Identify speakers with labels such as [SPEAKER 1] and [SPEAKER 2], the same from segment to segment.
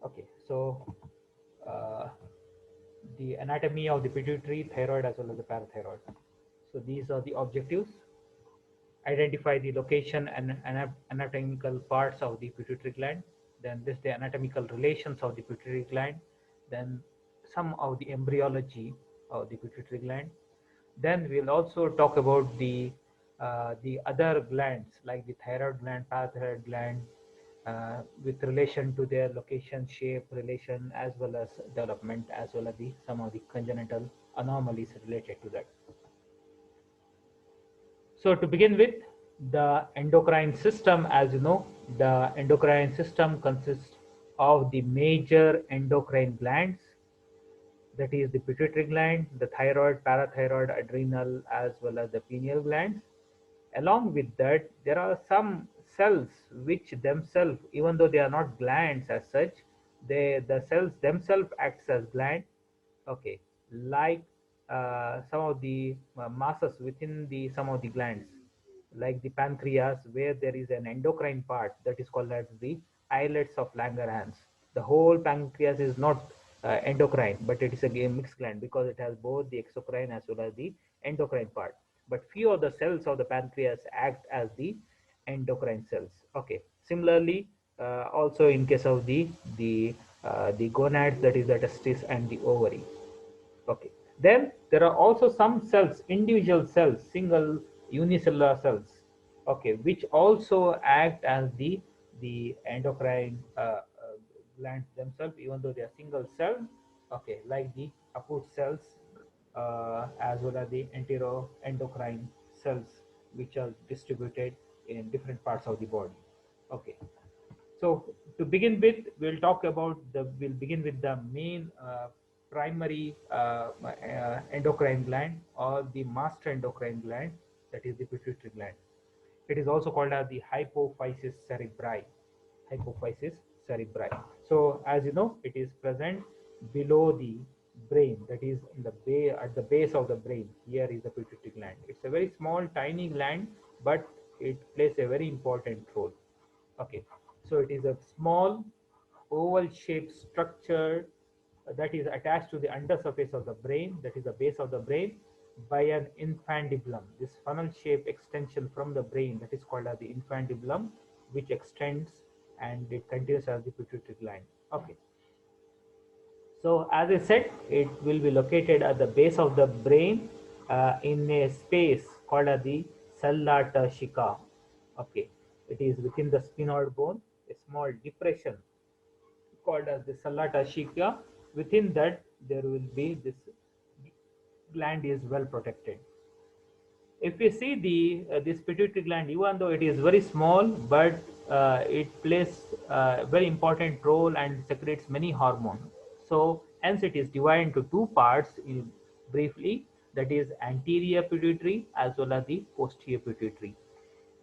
[SPEAKER 1] Okay, so uh, the anatomy of the pituitary, thyroid, as well as the parathyroid. So these are the objectives. Identify the location and anatomical parts of the pituitary gland. Then this the anatomical relations of the pituitary gland. Then some of the embryology of the pituitary gland. Then we'll also talk about the other glands like the thyroid gland, parathyroid gland, with relation to their location, shape, relation, as well as development, as well as the some of the congenital anomalies related to that. So to begin with, the endocrine system, as you know, the endocrine system consists of the major endocrine glands, that is the pituitary gland, the thyroid, parathyroid, adrenal, as well as the pineal glands. Along with that, there are some cells which themselves, even though they are not glands as such, the cells themselves acts as gland. Okay, like some of the masses within the some of the glands, like the pancreas, where there is an endocrine part that is called as the islets of Langerhans. The whole pancreas is not endocrine, but it is a mixed gland because it has both the exocrine as well as the endocrine part. But few of the cells of the pancreas act as the endocrine cells. Okay. Similarly, also in case of the gonads, that is the testis and the ovary. Okay. Then there are also some cells, individual cells, single unicellular cells, okay, which also act as the endocrine glands themselves, even though they are single cell, okay, like the Purpose cells, as well as the enteroendocrine cells, which are distributed in different parts of the body. Okay. So to begin with, we'll begin with the main primary endocrine gland, or the master endocrine gland, that is the pituitary gland. It is also called as the hypophysis cerebri. Hypophysis cerebri. So as you know, it is present below the brain, that is in the at the base of the brain. Here is the pituitary gland. It's a very small, tiny gland, but it plays a very important role. Okay, so it is a small oval shaped structure that is attached to the undersurface of the brain, that is the base of the brain, by an infundibulum. This funnel shaped extension from the brain, that is called as the infundibulum, which extends and it continues as the pituitary gland. Okay, so as I said, it will be located at the base of the brain, in a space called as the sallata shika. Okay, it is within the sphenoid bone, a small depression called as the sallata shika. Within that, there will be this gland is well protected. If we see the this pituitary gland, even though it is very small, but it plays a very important role and secretes many hormones. So hence it is divided into two parts in briefly, that is anterior pituitary as well as the posterior pituitary.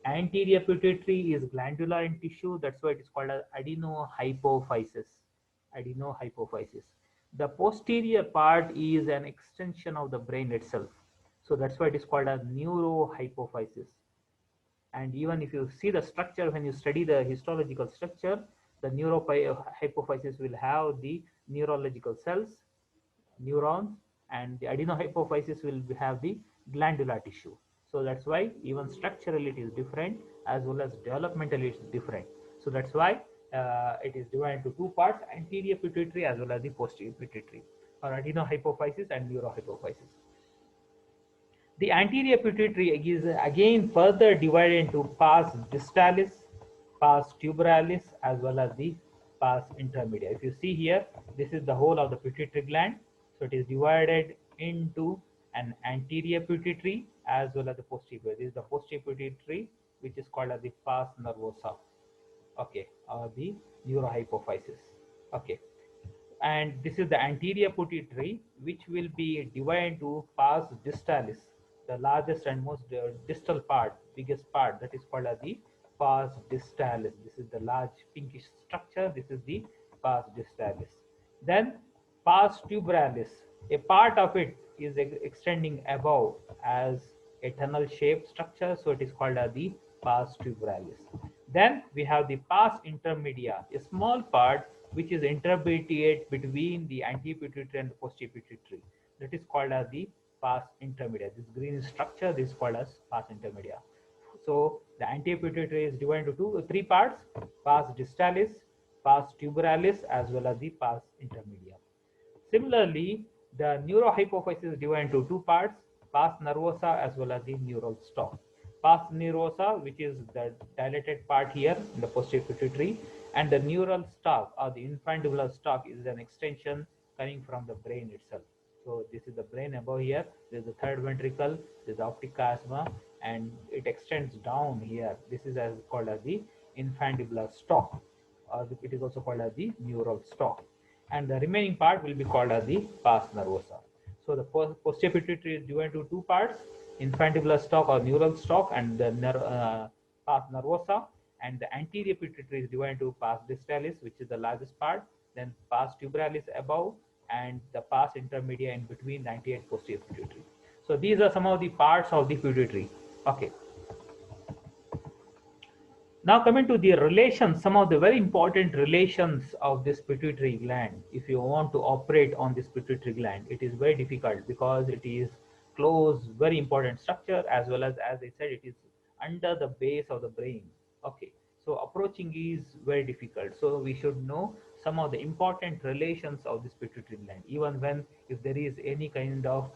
[SPEAKER 1] Anterior pituitary is glandular in tissue, that's why it is called as adenohypophysis. Adenohypophysis. The posterior part is an extension of the brain itself, so that's why it is called as neurohypophysis. And even if you see the structure, when you study the histological structure, the neurohypophysis will have the neurological cells, neurons, and the adenohypophysis will have the glandular tissue. So that's why even structurally it is different, as well as developmentally it's different. So that's why it is divided into two parts: anterior pituitary as well as the posterior pituitary, or adenohypophysis and neurohypophysis. The anterior pituitary is again further divided into pars distalis, pars tuberalis, as well as the pars intermedia. If you see here, this is the whole of the pituitary gland. So it is divided into an anterior pituitary as well as the posterior. This is the posterior pituitary, which is called as the pars nervosa. Okay, or the neurohypophysis. Okay, and this is the anterior pituitary, which will be divided into pars distalis, the largest and most distal part, biggest part, that is called as the pars distalis. This is the large pinkish structure. This is the pars distalis. Then pars tuberalis, a part of it is extending above as a tunnel shaped structure, so it is called as the pars tuberalis. Then we have the pars intermedia, a small part which is intermediate between the antipituitary and the postpituitary. That is called as the pars intermedia. This green structure this is called as pars intermedia. So the antipituitary is divided into three parts: pars distalis, pars tuberalis, as well as the pars intermedia. Similarly, the neurohypophysis is divided into two parts: pars nervosa as well as the neural stalk. Pars nervosa, which is the dilated part here in the posterior pituitary, and the neural stalk or the infundibular stalk is an extension coming from the brain itself. So this is the brain above here. This is the third ventricle. This is the optic chiasma, and it extends down here. This is as called as the infundibular stalk, or it is also called as the neural stalk, and the remaining part will be called as the pars nervosa. So the posterior pituitary is divided into two parts: infundibular stalk or neural stalk, and the pars nervosa. And the anterior pituitary is divided into pars distalis, which is the largest part, then pars tuberalis above, and the pars intermedia in between the anterior and posterior pituitary. So these are some of the parts of the pituitary. Okay. Now coming to the relations, some of the very important relations of this pituitary gland. If you want to operate on this pituitary gland, it is very difficult because it is close, very important structure, as well as I said, it is under the base of the brain. Okay, so approaching is very difficult. So we should know some of the important relations of this pituitary gland. Even when if there is any kind of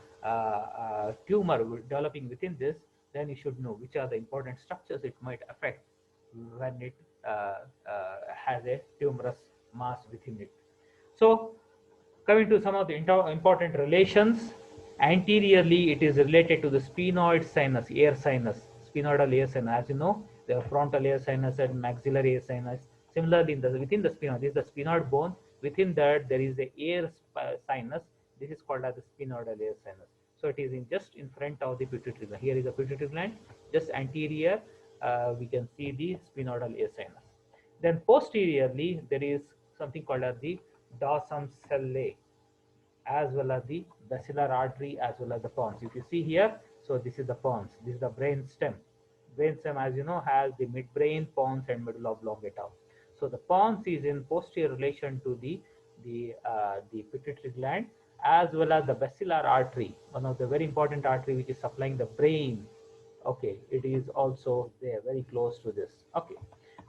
[SPEAKER 1] tumor developing within this, then you should know which are the important structures it might affect when it has a tumorous mass within it. So coming to some of the important relations, anteriorly it is related to the sphenoid sinus, air sinus, sphenoidal air sinus. As you know, the frontal air sinus and maxillary air sinus. Similarly, within the sphenoid, this is the sphenoid bone. Within that, there is a air sinus. This is called as the sphenoidal air sinus. So it is just in front of the pituitary gland. Here is the pituitary gland. Just anterior, we can see the sphenoidal air sinus. Then posteriorly, there is something called as the dorsum sellae, as well as the basilar artery, as well as the pons. If you see here, so this is the pons. This is the brain stem. Brain stem, as you know, has the midbrain, pons, and medulla oblongata. So the pons is in posterior relation to the pituitary gland, as well as the basilar artery, one of the very important artery which is supplying the brain. Okay, it is also there, very close to this. Okay,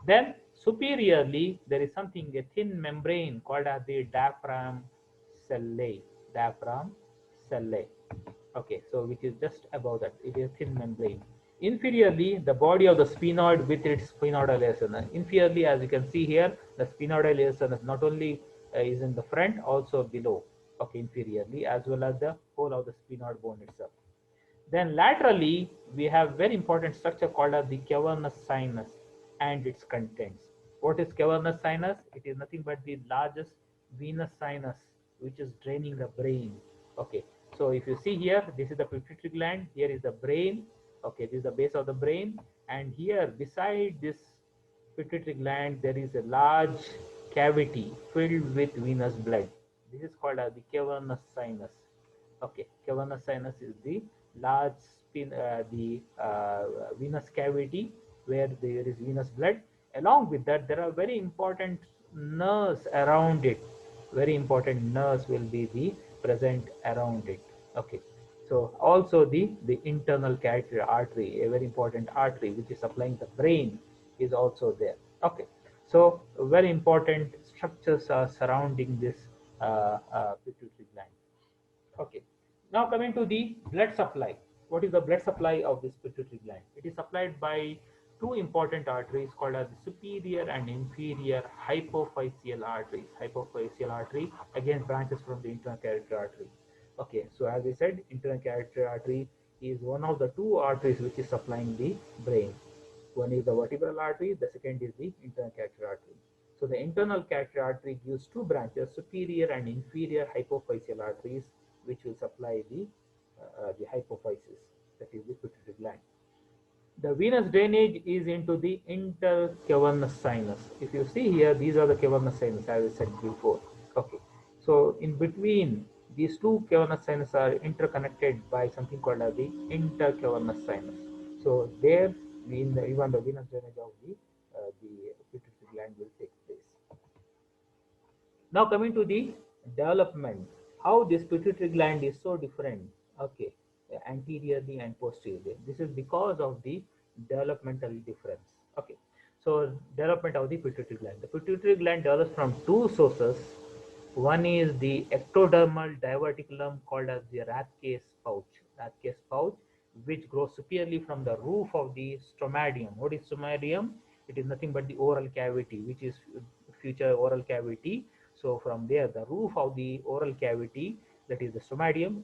[SPEAKER 1] then superiorly there is something, a thin membrane called as the diaphragm sellae. Diaphragm sellae. Okay, so which is just above that, it is a thin membrane. Inferiorly, the body of the sphenoid with its sphenoidal air sinus. Inferiorly, as you can see here, the sphenoidal air sinus not only is in the front, also below. Okay, inferiorly, as well as the whole of the sphenoid bone itself. Then laterally, we have very important structure called as the cavernous sinus and its contents. What is cavernous sinus? It is nothing but the largest venous sinus which is draining the brain. Okay, so if you see here, this is the pituitary gland, here is the brain. Okay, this is the base of the brain, and here beside this pituitary gland there is a large cavity filled with venous blood. This is called as the cavernous sinus. Okay, cavernous sinus is the large venous cavity where there is venous blood. Along with that, there are very important nerves around it. Very important nerves will be present around it. Okay, so also the internal carotid artery, a very important artery which is supplying the brain, is also there. Okay, so very important structures are surrounding this pituitary gland. Okay. Now coming to the blood supply. What is the blood supply of this pituitary gland? It is supplied by two important arteries called as the superior and inferior hypophyseal arteries. Hypophyseal artery again branches from the internal carotid artery. Okay, so as I said, internal carotid artery is one of the two arteries which is supplying the brain. One is the vertebral artery, the second is the internal carotid artery. So the internal carotid artery gives two branches, superior and inferior hypophyseal arteries, which will supply the hypophysis, that is the pituitary gland. The venous drainage is into the intercavernous sinus. If you see here, these are the cavernous sinus, as I said before. Okay, so in between these two cavernous sinus are interconnected by something called as the intercavernous sinus. So there, even the venous drainage of the pituitary gland will take place. Now coming to the development, how this pituitary gland is so different, okay, anteriorly and posteriorly. This is because of the developmental difference. Okay, so development of the pituitary gland. The pituitary gland develops from two sources. One is the ectodermal diverticulum called as the Rathke's pouch, which grows superiorly from the roof of the stomatium. What is stomatium? It is nothing but the oral cavity, which is future oral cavity. So from there, the roof of the oral cavity, that is the stomatium,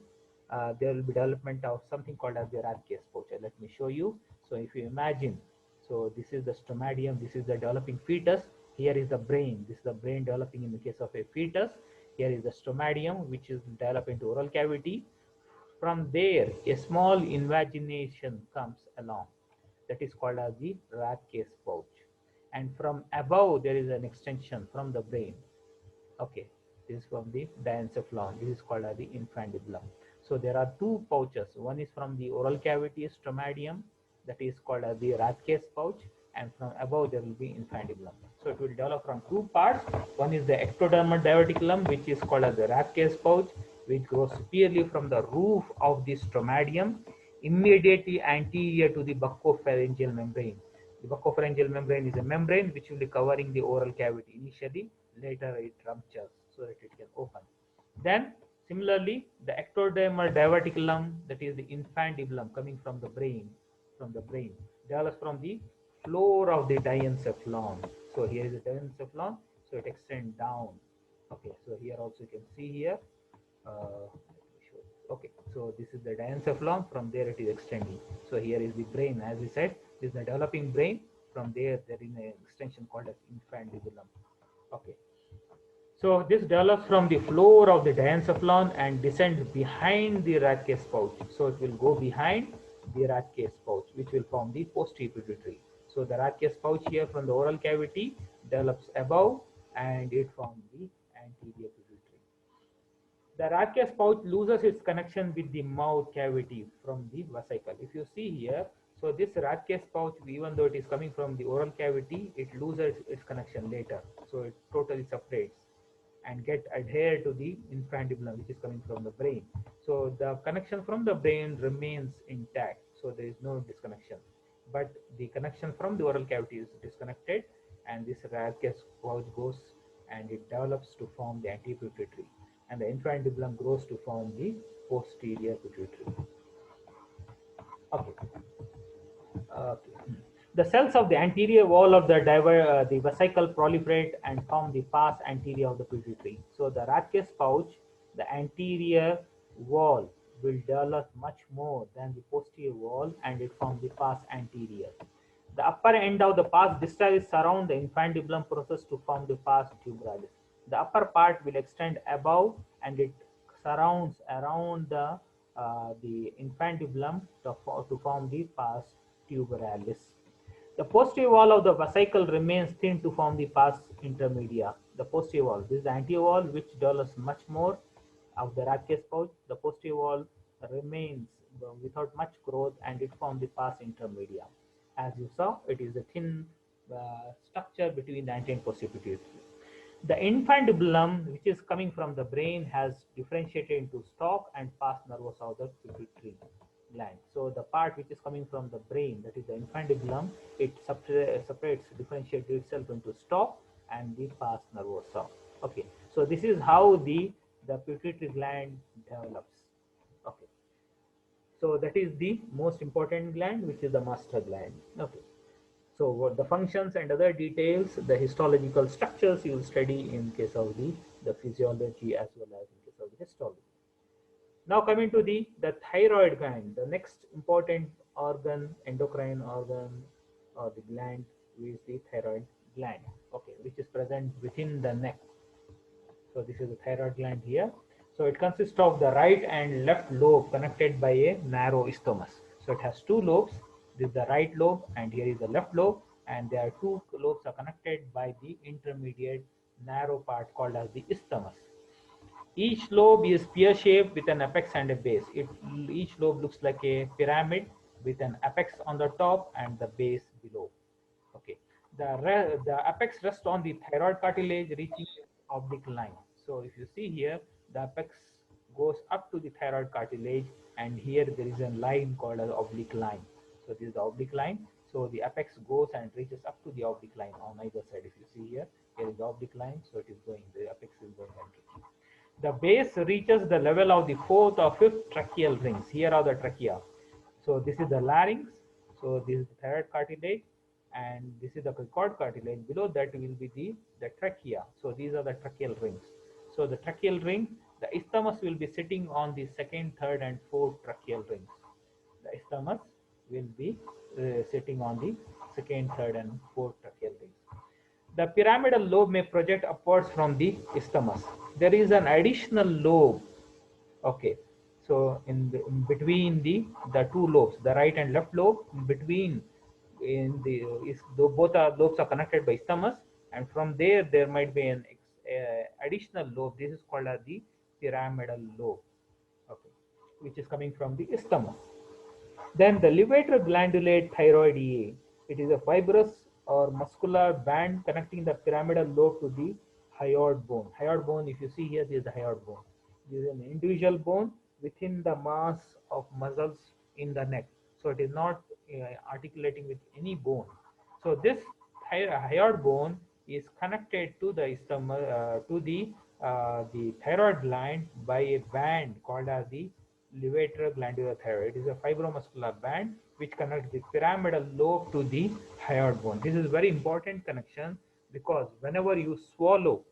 [SPEAKER 1] there will be development of something called as the Rathke's pouch. Let me show you. So if you imagine, so this is the stomatium, this is the developing fetus. Here is the brain. This is the brain developing in the case of a fetus. Here is the stomatium, which is developed into oral cavity. From there, a small invagination comes along. That is called as the Rathke's pouch. And from above, there is an extension from the brain. Okay, this is from the diencephalon. This is called as the infundibulum. So there are two pouches. One is from the oral cavity stomatium, that is called as the Rathke's pouch, and from above there will be infundibulum. So it will develop from two parts. One is the ectodermal diverticulum, which is called as the Rathke's pouch, which grows superiorly from the roof of the stomatium, immediately anterior to the buccopharyngeal membrane. The buccopharyngeal membrane is a membrane which will be covering the oral cavity initially. Later it ruptures so that it can open. Then similarly, the ectodermal diverticulum, that is the infundibulum coming from the brain, develops from the floor of the diencephalon. So here is the diencephalon, so it extends down. Okay, so here also you can see here. Okay, so this is the diencephalon. From there it is extending. So here is the brain. As we said, this is the developing brain. From there is an extension called as infundibulum. Okay, so this develops from the floor of the diencephalon and descends behind the Rathke's pouch. So it will go behind the Rathke's pouch, which will form the posterior pituitary. So the Rathke's pouch here from the oral cavity develops above and it forms the anterior pituitary. The Rathke's pouch loses its connection with the mouth cavity from the vesicle. If you see here, so this Rathke's pouch, even though it is coming from the oral cavity, it loses its connection later. So it totally separates and get adhered to the infundibulum, which is coming from the brain. So the connection from the brain remains intact. So there is no disconnection. But the connection from the oral cavity is disconnected, and this Rathke's pouch goes and it develops to form the anterior pituitary, and the infundibulum grows to form the posterior pituitary. Okay. Okay. The cells of the anterior wall of the vesicle proliferate and form the pars anterior of the pituitary. So the Rathke's pouch, the anterior wall will develop much more than the posterior wall, and it forms the pars anterior. The upper end of the pars distalis surround the infundibulum process to form the pars tuberalis. The upper part will extend above and it surrounds around the infundibulum to form the pars tuberalis. The posterior wall of the vesicle remains thin to form the pars intermedia. The posterior wall, this is the anterior wall which develops much more of the Rathke's pouch. The posterior wall remains without much growth and it forms the pars intermedia. As you saw, it is a thin structure between the anterior and posterior pituitary. The infundibulum, which is coming from the brain, has differentiated into stalk and pars nervosa of the pituitary gland. So the part which is coming from the brain, that is the infundibulum, it differentiates itself into stalk and the pars nervosa. Okay, so this is how the pituitary gland develops. Okay, so that is the most important gland, which is the master gland. Okay, so what the functions and other details, the histological structures you will study in case of the physiology as well as in case of the histology. Now coming to the thyroid gland, the next important organ, endocrine organ or the gland is the thyroid gland, okay, which is present within the neck. So this is the thyroid gland here. So it consists of the right and left lobe connected by a narrow isthmus. So it has two lobes. This is the right lobe and here is the left lobe, and there are two lobes are connected by the intermediate narrow part called as the isthmus. Each lobe is pear-shaped with an apex and a base. Each lobe looks like a pyramid with an apex on the top and the base below. Okay. The apex rests on the thyroid cartilage reaching oblique line. So if you see here, the apex goes up to the thyroid cartilage, and here there is a line called an oblique line. So this is the oblique line. So the apex goes and reaches up to the oblique line on either side. If you see here, here is the oblique line, so it is going, the apex is going and reaching. The base reaches the level of the fourth or fifth tracheal rings. Here are the trachea. So this is the larynx. So this is the thyroid cartilage, and this is the cricoid cartilage. Below that will be the trachea. So these are the tracheal rings. So the tracheal ring, the isthmus will be sitting on the second, third, and fourth tracheal rings. The isthmus will be sitting on the second, third, and fourth tracheal rings. The pyramidal lobe may project upwards from the isthmus. There is an additional lobe. Okay, so in between the two lobes, the right and left lobe, in between, in the is both are lobes are connected by isthmus, and from there might be an additional lobe. This is called as the pyramidal lobe. Okay, which is coming from the isthmus. Then the levator glandulate thyroidea. It is a fibrous or muscular band connecting the pyramidal lobe to the hyoid bone. Hyoid bone, if you see here, this is the hyoid bone. This is an individual bone within the mass of muscles in the neck. So it is not articulating with any bone. So this hyoid bone is connected to the isthmus, to the thyroid gland by a band called as the levator glandular thyroid. It is a fibromuscular band which connects the pyramidal lobe to the hyoid bone. This is very important connection because whenever you swallow,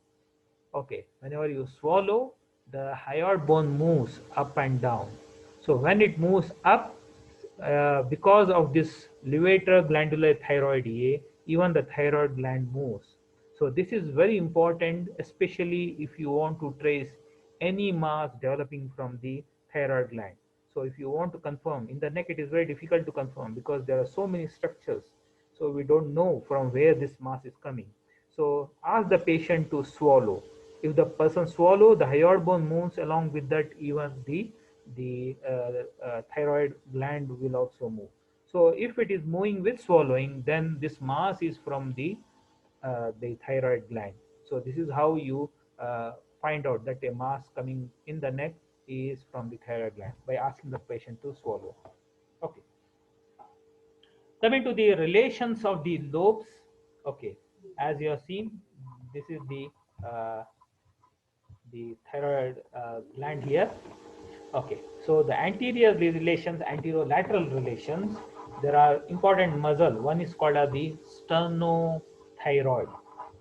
[SPEAKER 1] okay, whenever you swallow, the hyoid bone moves up and down. So when it moves up, because of this levator glandular thyroidea, even the thyroid gland moves. So this is very important, especially if you want to trace any mass developing from the thyroid gland. So if you want to confirm, in the neck it is very difficult to confirm because there are so many structures. So we don't know from where this mass is coming. So ask the patient to swallow. If the person swallow, the hyoid bone moves, along with that even the thyroid gland will also move. So if it is moving with swallowing, then this mass is from the thyroid gland. So this is how you find out that a mass coming in the neck is from the thyroid gland, by asking the patient to swallow. Okay. Coming to the relations of the lobes. Okay, as you have seen, this is the thyroid gland here. Okay, so the anterior relations, anterolateral relations, there are important muscle. One is called as the sternothyroid,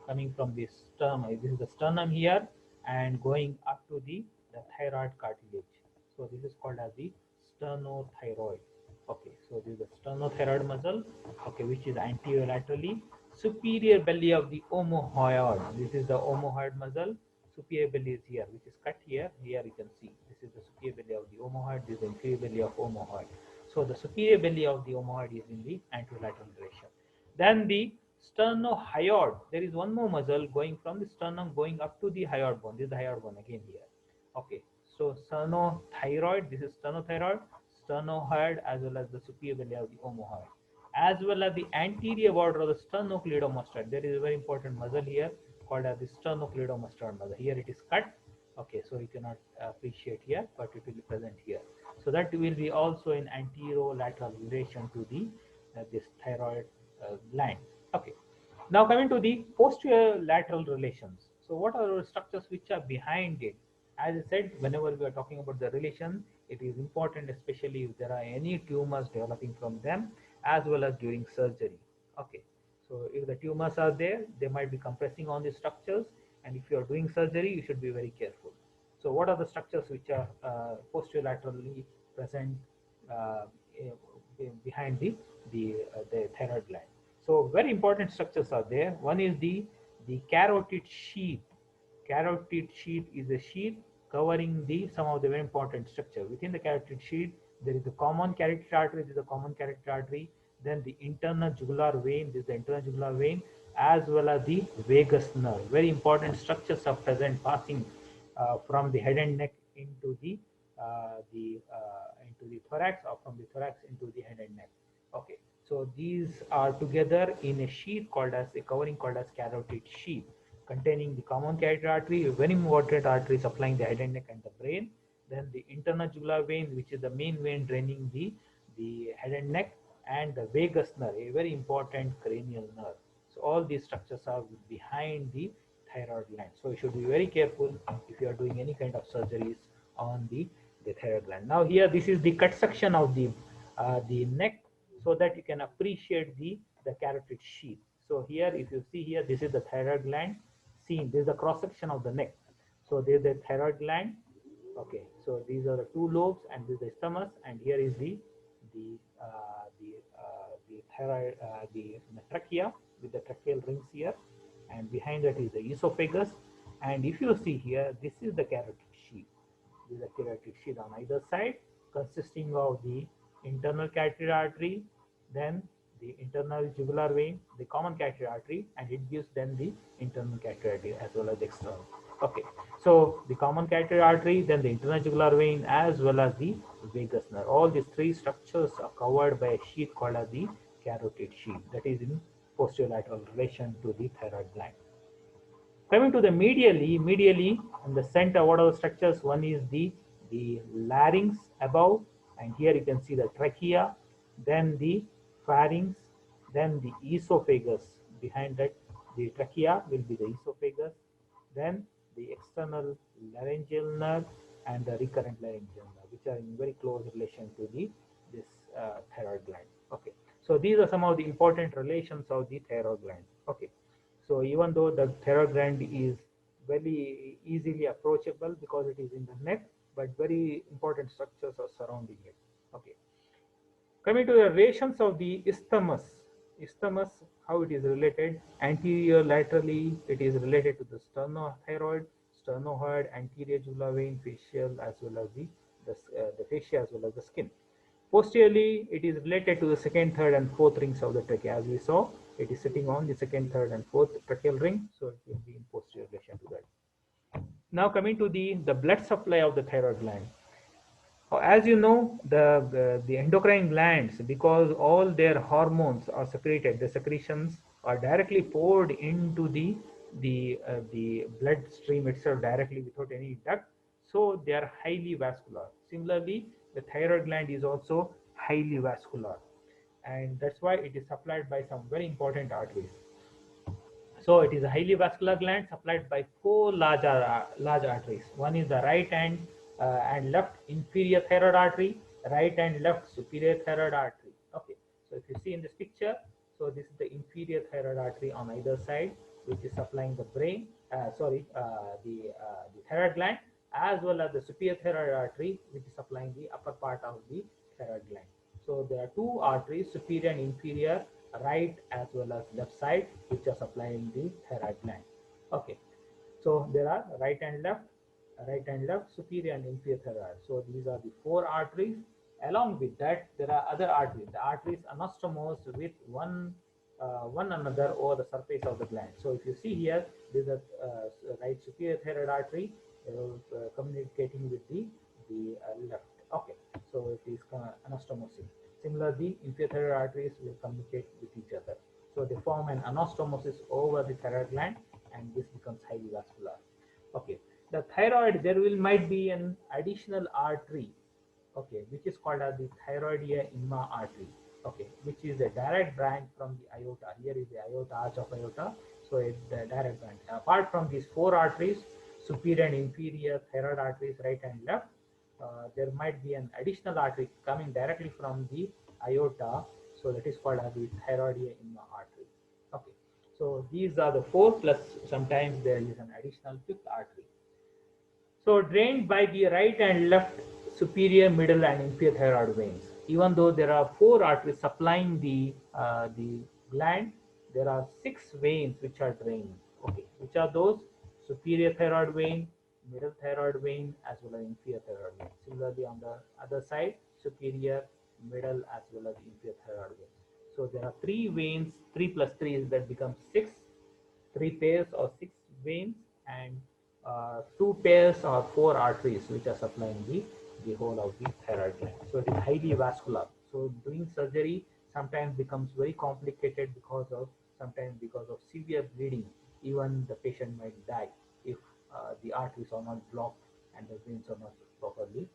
[SPEAKER 1] coming from the sternum. This is the sternum here, and going up to the thyroid cartilage. So this is called as the sternothyroid. Okay, so this is the sternothyroid muscle, okay, which is anterolaterally. Superior belly of the omohyoid. This is the omohyoid muscle. Superior belly is here, which is cut here. Here you can see this is the superior belly of the omohyoid. This is the inferior belly of omohyoid. So the superior belly of the omohyoid is in the anterolateral direction. Then the sternohyoid. There is one more muscle going from the sternum going up to the hyoid bone. This is the hyoid bone again here. Okay, so sternothyroid. This is sternothyroid, sternohyoid, as well as the superior belly of the omohyoid, as well as the anterior border of the sternocleidomastoid. There is a very important muscle here called as the sternocleidomastoid muscle. Here it is cut. Okay, so you cannot appreciate here, but it will be present here. So that will be also in anterolateral relation to the this thyroid gland. Okay. Now coming to the posterior lateral relations. So what are the structures which are behind it? As I said, whenever we are talking about the relation, it is important, especially if there are any tumors developing from them, as well as during surgery. Okay, so if the tumors are there, they might be compressing on the structures, and if you are doing surgery, you should be very careful. So what are the structures which are posterolaterally present uh, behind the thyroid gland? So very important structures are there. One is the carotid sheath. Carotid sheath is a sheath covering the some of the very important structure. Within the carotid sheath, there is the common carotid artery. This is the common carotid artery. Then the internal jugular vein. This is the internal jugular vein, as well as the vagus nerve. Very important structures are present, passing from the head and neck into the thorax, or from the thorax into the head and neck. Okay, So these are together in a sheath called as a covering called as carotid sheath, containing the common carotid artery, a very important artery supplying the head and neck and the brain. Then the internal jugular vein, which is the main vein draining the head and neck, and the vagus nerve, a very important cranial nerve. So all these structures are behind the thyroid gland. So you should be very careful if you are doing any kind of surgeries on the thyroid gland. Now here, this is the cut section of the neck, so that you can appreciate the carotid sheath. So here, if you see here, this is the thyroid gland. Seen, this is the cross section of the neck. So there is the thyroid gland. Okay, so these are the two lobes, and this is the isthmus, and here is the the thyroid, the trachea with the tracheal rings here, and behind that is the esophagus. And if you see here, this is the carotid sheath. This is a carotid sheath on either side, consisting of the internal carotid artery, then the internal jugular vein, the common carotid artery, and it gives then the internal carotid artery as well as the external. Okay, so the common carotid artery, then the internal jugular vein, as well as the vagus nerve. All these three structures are covered by a sheath called as the carotid sheath, that is in posterolateral relation to the thyroid gland. Coming to the medially in the center, what are the structures? One is the larynx above, and here you can see the trachea, then the pharynx, then the esophagus. Behind that, the trachea will be the esophagus, then the external laryngeal nerve and the recurrent laryngeal nerve, which are in very close relation to this thyroid gland. Okay, so these are some of the important relations of the thyroid gland. Okay, so even though the thyroid gland is very easily approachable because it is in the neck, but very important structures are surrounding it. Okay. Coming to the relations of the isthmus, how it is related? Anterior laterally, it is related to the sternothyroid, sternoid, anterior jugular vein, facial, as well as the fascia, as well as the skin. Posteriorly, it is related to the second, third, and fourth rings of the trachea. As we saw, it is sitting on the second, third, and fourth tracheal ring, so it will be in posterior relation to that. Now coming to the blood supply of the thyroid gland. As you know, the endocrine glands, because all their hormones are secreted, the secretions are directly poured into the bloodstream itself directly without any duct, so they are highly vascular. Similarly, the thyroid gland is also highly vascular, and that's why it is supplied by some very important arteries. So it is a highly vascular gland supplied by four large arteries. One is the right and left inferior thyroid artery, right and left superior thyroid artery. Okay, so if you see in this picture, so this is the inferior thyroid artery on either side, which is supplying the brain, the thyroid gland, as well as the superior thyroid artery, which is supplying the upper part of the thyroid gland. So there are two arteries, superior and inferior, right as well as left side, which are supplying the thyroid gland. Okay, so there are right and left, superior and inferior thyroid. So these are the four arteries. Along with that, there are other arteries. The arteries anastomose with one another over the surface of the gland. So if you see here, this is a right superior thyroid artery communicating with the left. Okay, so it is anastomosing. Similarly, inferior thyroid arteries will communicate with each other. So they form an anastomosis over the thyroid gland, and this becomes highly vascular. Okay, the thyroid, there might be an additional artery, okay, which is called as the thyroidea intima artery, okay, which is a direct branch from the aorta. Here is the aorta, arch of aorta, so it's the direct branch. Apart from these four arteries, superior and inferior thyroid arteries, right and left, there might be an additional artery coming directly from the aorta, so that is called as the thyroidea intima artery. Okay, so these are the four, plus sometimes there is an additional fifth artery. So drained by the right and left superior, middle, and inferior thyroid veins. Even though there are four arteries supplying the gland, there are six veins which are drained. Okay, which are those? Superior thyroid vein, middle thyroid vein, as well as inferior thyroid vein. Similarly, on the other side, superior, middle, as well as inferior thyroid vein. So there are three veins. 3 plus 3 is that becomes 6. 3 pairs or 6 veins, and 2 pairs or 4 arteries which are supplying the whole of the thyroid gland. So it is highly vascular. So doing surgery, sometimes becomes very complicated sometimes because of severe bleeding. Even the patient might die if the arteries are not blocked and the veins are not properly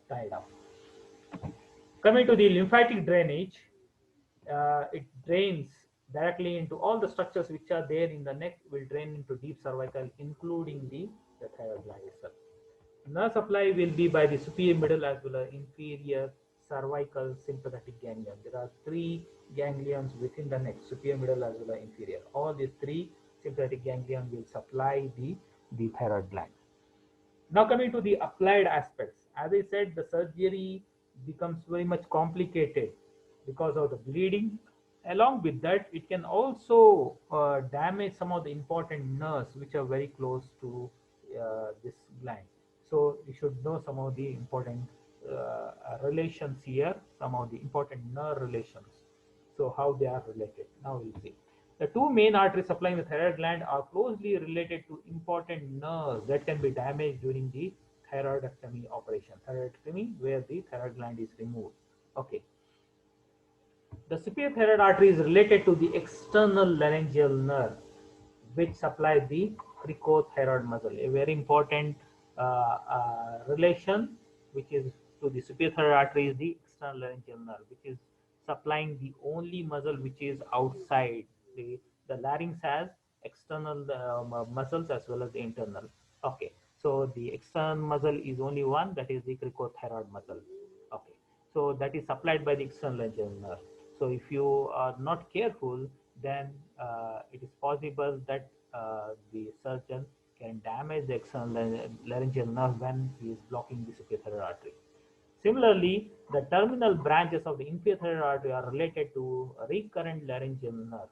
[SPEAKER 1] tied up. Coming to the lymphatic drainage, it drains directly into all the structures which are there in the neck, will drain into deep cervical, including the thyroid gland itself. Nerve supply will be by the superior, middle, as well as inferior cervical sympathetic ganglion. There are three ganglions within the neck: superior, middle, as well as inferior. All these three sympathetic ganglion will supply the thyroid gland. Now coming to the applied aspects, as I said, the surgery becomes very much complicated because of the bleeding. Along with that, it can also damage some of the important nerves which are very close to this gland. So you should know some of the important relations here, some of the important nerve relations. So how they are related. Now we'll see. The two main arteries supplying the thyroid gland are closely related to important nerves that can be damaged during the thyroidectomy operation. Thyroidectomy, where the thyroid gland is removed. Okay. The superior thyroid artery is related to the external laryngeal nerve, which supplies the cricothyroid muscle. A very important relation, which is to the superior thyroid artery, is the external laryngeal nerve, which is supplying the only muscle which is outside. The larynx has external muscles as well as the internal. Okay, so the external muscle is only one, that is the cricothyroid muscle. Okay, so that is supplied by the external laryngeal nerve. So if you are not careful, then it is possible that the surgeon can damage the external laryngeal nerve when he is blocking the superior thyroid artery. Similarly, the terminal branches of the inferior thyroid artery are related to recurrent laryngeal nerve.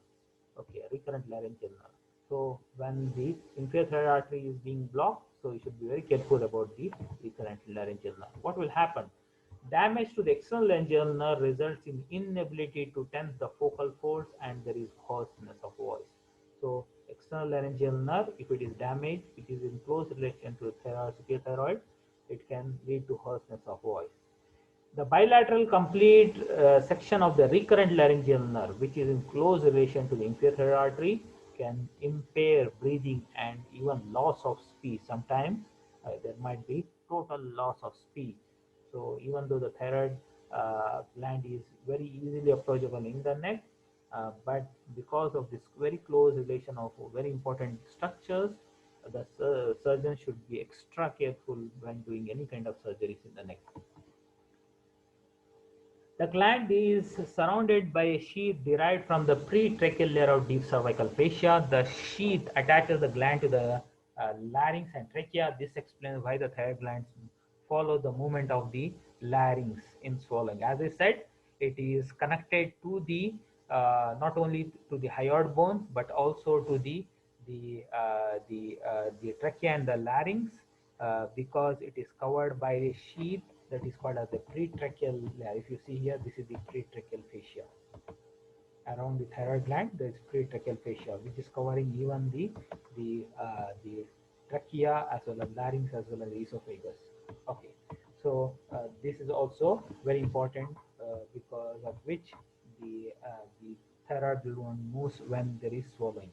[SPEAKER 1] Okay, recurrent laryngeal nerve. So when the inferior thyroid artery is being blocked, so you should be very careful about the recurrent laryngeal nerve. What will happen? Damage to the external laryngeal nerve results in inability to tense the focal folds and there is hoarseness of voice. So external laryngeal nerve, if it is damaged, it is in close relation to thyroid, superior thyroid, it can lead to hoarseness of voice. The bilateral complete section of the recurrent laryngeal nerve, which is in close relation to the inferior thyroid artery, can impair breathing and even loss of speech. Sometimes there might be total loss of speech. So even though the thyroid gland is very easily approachable in the neck, but because of this very close relation of very important structures, the surgeon should be extra careful when doing any kind of surgeries in the neck. The gland is surrounded by a sheath derived from the pretracheal layer of deep cervical fascia. The sheath attaches the gland to the larynx and trachea. This explains why the thyroid glands follow the movement of the larynx in swallowing. As I said, it is connected to the not only to the hyoid bone but also to the trachea and the larynx because it is covered by a sheath that is called as the pretracheal layer. If you see here, this is the pretracheal fascia. Around the thyroid gland, there is pretracheal fascia, which is covering even the trachea as well as larynx as well as esophagus. Okay, so this is also very important because of which the thyroid gland moves when there is swallowing.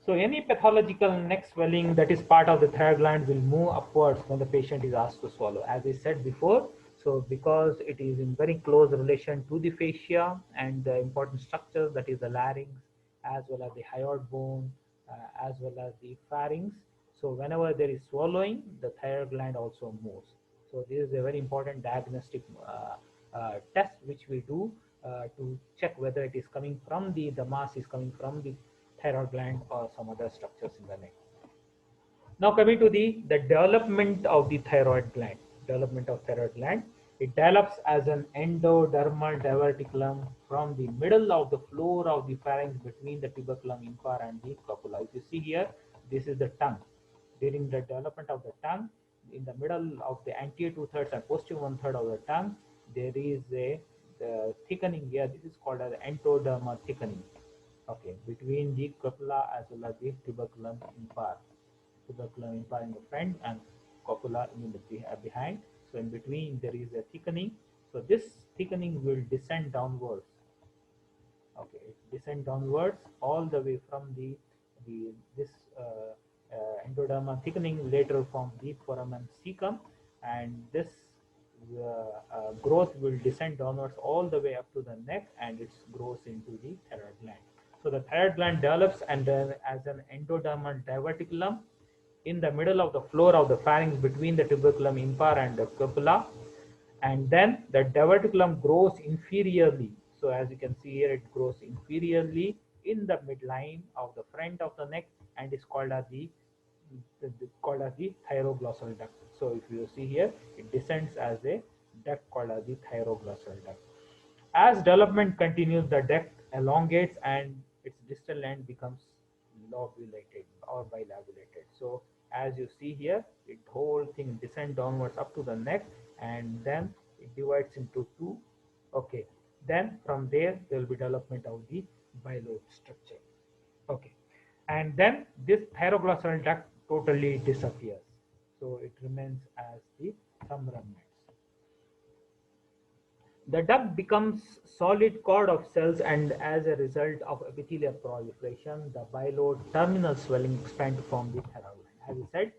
[SPEAKER 1] So any pathological neck swelling that is part of the thyroid gland will move upwards when the patient is asked to swallow. As I said before, so because it is in very close relation to the fascia and the important structures, that is the larynx as well as the hyoid bone as well as the pharynx. So whenever there is swallowing, the thyroid gland also moves. So this is a very important diagnostic test which we do to check whether it is coming from the mass is coming from the thyroid gland or some other structures in the neck. Now coming to the development of the thyroid gland. Development of thyroid gland. It develops as an endodermal diverticulum from the middle of the floor of the pharynx between the tuberculum inferior and the copula. If you see here, this is the tongue. During the development of the tongue, in the middle of the anterior two-thirds and posterior one-third of the tongue, there is the thickening here. This is called as endodermal thickening. Okay, between the copula as well as the tuberculum inferior. Tuberculum inferior in the front and copula in the behind. So in between there is a thickening. So this thickening will descend downwards. Okay, it descend downwards all the way from the this endodermal thickening later form the foramen cecum, and this growth will descend downwards all the way up to the neck, and it grows into the thyroid gland. So the thyroid gland develops and then as an endodermal diverticulum in the middle of the floor of the pharynx between the tuberculum impar and the cupula, and then the diverticulum grows inferiorly. So as you can see here, it grows inferiorly in the midline of the front of the neck and is called as the thyroglossal duct. So if you see here, it descends as a duct called as the thyroglossal duct. As development continues, the duct elongates and its distal end becomes lobulated or bilobulated. So as you see here, it whole thing descends downwards up to the neck, and then it divides into two. Okay, then from there will be development of the bilobe structure. Okay, and then this thyroglossal duct totally disappears. So it remains as the thumb remnants. The duct becomes solid cord of cells, and as a result of epithelial proliferation, the bilobe terminal swelling expands to form the thyroid gland. As I said,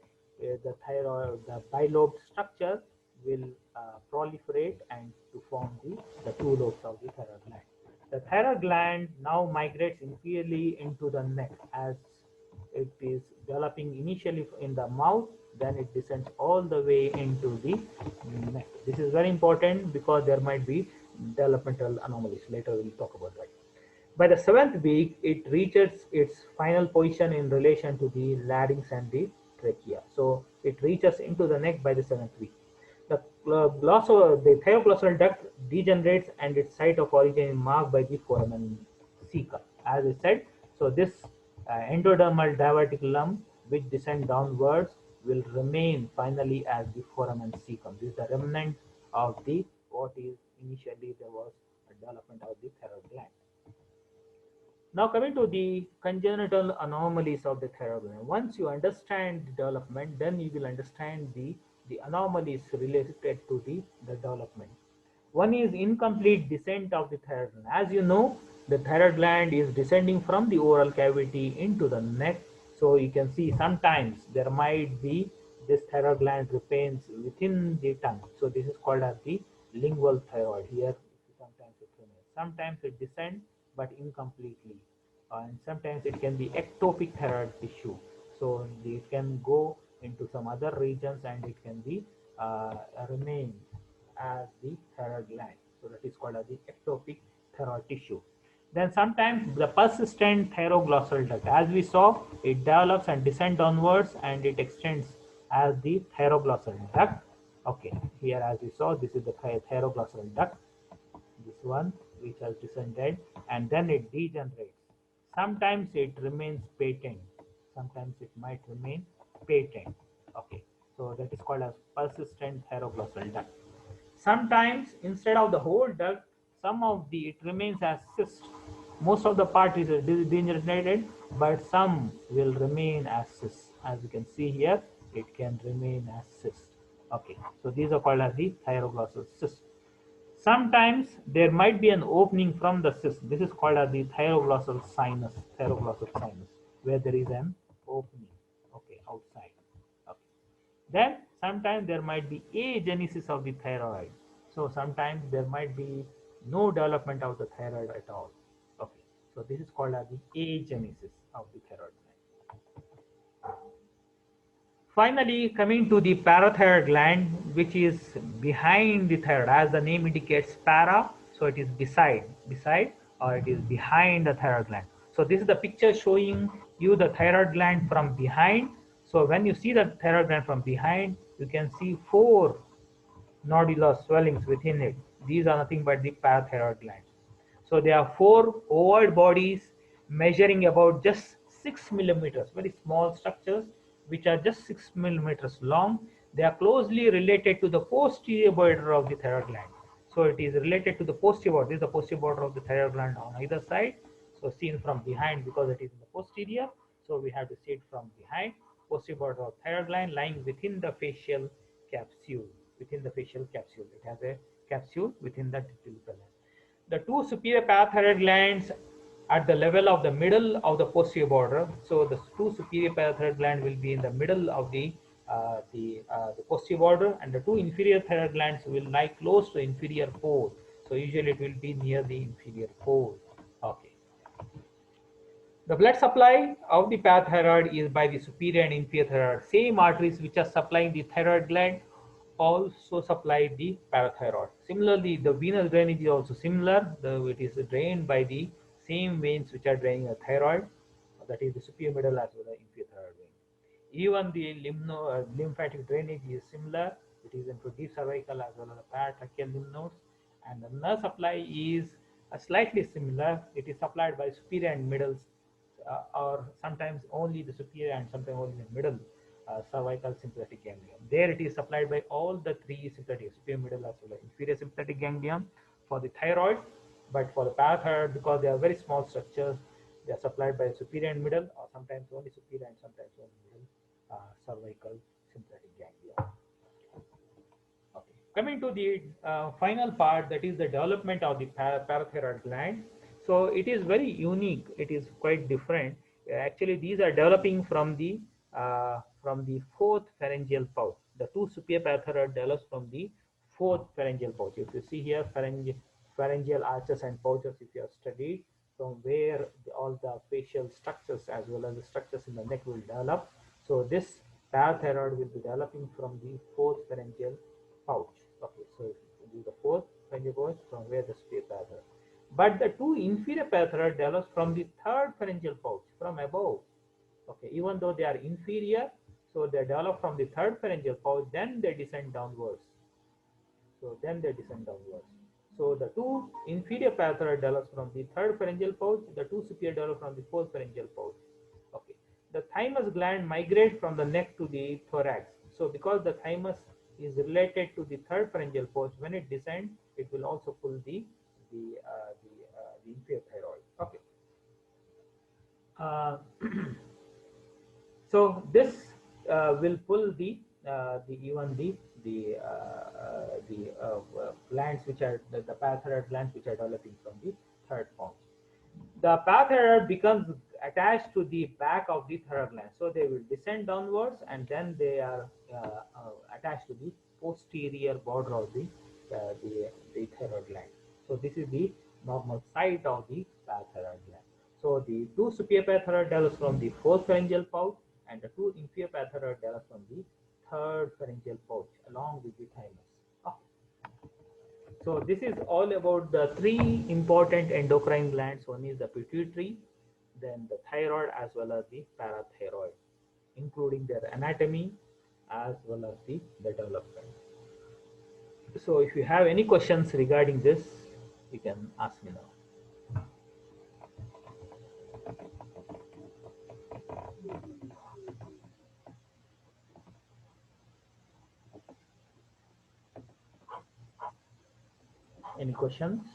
[SPEAKER 1] the bilobe structure will proliferate and to form the two lobes of the thyroid gland. The thyroid gland now migrates inferiorly into the neck as it is developing initially in the mouth, then it descends all the way into the neck. This is very important because there might be developmental anomalies. Later we'll talk about that. By the seventh week, it reaches its final position in relation to the larynx and the trachea. So it reaches into the neck by the seventh week. The thioglossal duct degenerates and its site of origin is marked by the foramen cecum. As I said, so this endodermal diverticulum which descend downwards will remain finally as the foramen cecum. This is the remnant of the what is initially there was a development of the thyroid gland. Now coming to the congenital anomalies of the thyroid gland. Once you understand the development, then you will understand the anomalies related to the development. One is incomplete descent of the thyroid gland. As you know, the thyroid gland is descending from the oral cavity into the neck. So you can see sometimes there might be this thyroid gland remains within the tongue. So this is called as the lingual thyroid. Here sometimes it remains. Sometimes it descends but incompletely. And sometimes it can be ectopic thyroid tissue. So it can go into some other regions and it can be remain as the thyroid gland. So that is called as the ectopic thyroid tissue. Then sometimes the persistent thyroglossal duct, as we saw, it develops and descends downwards and it extends as the thyroglossal duct. Okay, here as we saw, this is the thyroglossal duct, this one which has descended, and then it degenerates. Sometimes it remains patent, sometimes it might remain patent. Okay, so that is called as persistent thyroglossal duct. Sometimes instead of the whole duct, some of the it remains as cyst. Most of the part is degenerated, but some will remain as cyst. As you can see here, it can remain as cyst. Okay, so these are called as the thyroglossal cyst. Sometimes there might be an opening from the cyst. This is called as the thyroglossal sinus, where there is an opening, okay, outside. Okay. Then sometimes there might be agenesis of the thyroid. So sometimes there might be no development of the thyroid at all. Okay. So this is called as the agenesis of the thyroid gland. Finally, coming to the parathyroid gland, which is behind the thyroid, as the name indicates, para, so it is beside, or it is behind the thyroid gland. So this is the picture showing you the thyroid gland from behind. So when you see the thyroid gland from behind, you can see 4 nodular swellings within it. These are nothing but the parathyroid glands. So there are 4 ovoid bodies measuring about just 6 millimeters, very small structures which are just 6 millimeters long. They are closely related to the posterior border of the thyroid gland. So it is related to the posterior border. This is the posterior border of the thyroid gland on either side. So seen from behind because it is in the posterior. So we have to see it from behind. Posterior border of thyroid gland lying within the facial capsule. Within the facial capsule, it has a capsule within the tubule gland. The two superior parathyroid glands at the level of the middle of the posterior border. So the two superior parathyroid glands will be in the middle of the posterior border, and the two inferior thyroid glands will lie close to the inferior pole. So usually it will be near the inferior pole. Okay. The blood supply of the parathyroid is by the superior and inferior thyroid. Same arteries which are supplying the thyroid gland also supply the parathyroid. Similarly, the venous drainage is also similar. It is drained by the same veins which are draining the thyroid, that is the superior middle as well as inferior thyroid vein. Even the lymphatic drainage is similar. It is into deep cervical as well as the paratracheal lymph nodes. And the nerve supply is slightly similar. It is supplied by superior and middle, or sometimes only the superior and sometimes only the middle cervical sympathetic ganglion. There it is supplied by all the three sympathetic, superior, middle as well as inferior sympathetic ganglion for the thyroid. But for the parathyroid, because they are very small structures, they are supplied by superior and middle, or sometimes only superior and sometimes only middle cervical sympathetic ganglion. Okay. Coming to the final part, that is the development of the parathyroid gland. So it is very unique. It is quite different. Actually, these are developing from the fourth pharyngeal pouch. The two superior parathyroid develops from the fourth pharyngeal pouch. If you see here, pharyngeal arches and pouches, if you have studied, from where all the facial structures as well as the structures in the neck will develop. So this parathyroid will be developing from the fourth pharyngeal pouch. Okay, so do the fourth pharyngeal pouch from where the superior parathyroid. But the two inferior parathyroid develops from the third pharyngeal pouch from above. Okay, even though they are inferior, so they develop from the third pharyngeal pouch, then they descend downwards. So the two inferior parathyroid develops from the third pharyngeal pouch, the two superior develop from the fourth pharyngeal pouch. Okay. The thymus gland migrates from the neck to the thorax. So because the thymus is related to the third pharyngeal pouch, when it descends, it will also pull the inferior thyroid. Okay. Uh, so this will pull the even the glands which are the parathyroid glands which are developing from the third pouch. The parathyroid becomes attached to the back of the thyroid gland, so they will descend downwards and then they are attached to the posterior border of the thyroid gland. So this is the normal site of the parathyroid gland. So the two superior parathyroid develops from the fourth pharyngeal pouch, and the two inferior parathyroid develops from the third pharyngeal pouch along with the thymus. Okay. So this is all about the three important endocrine glands. One is the pituitary, then the thyroid, as well as the parathyroid, including their anatomy as well as the development. So if you have any questions regarding this, you can ask me now. Any questions?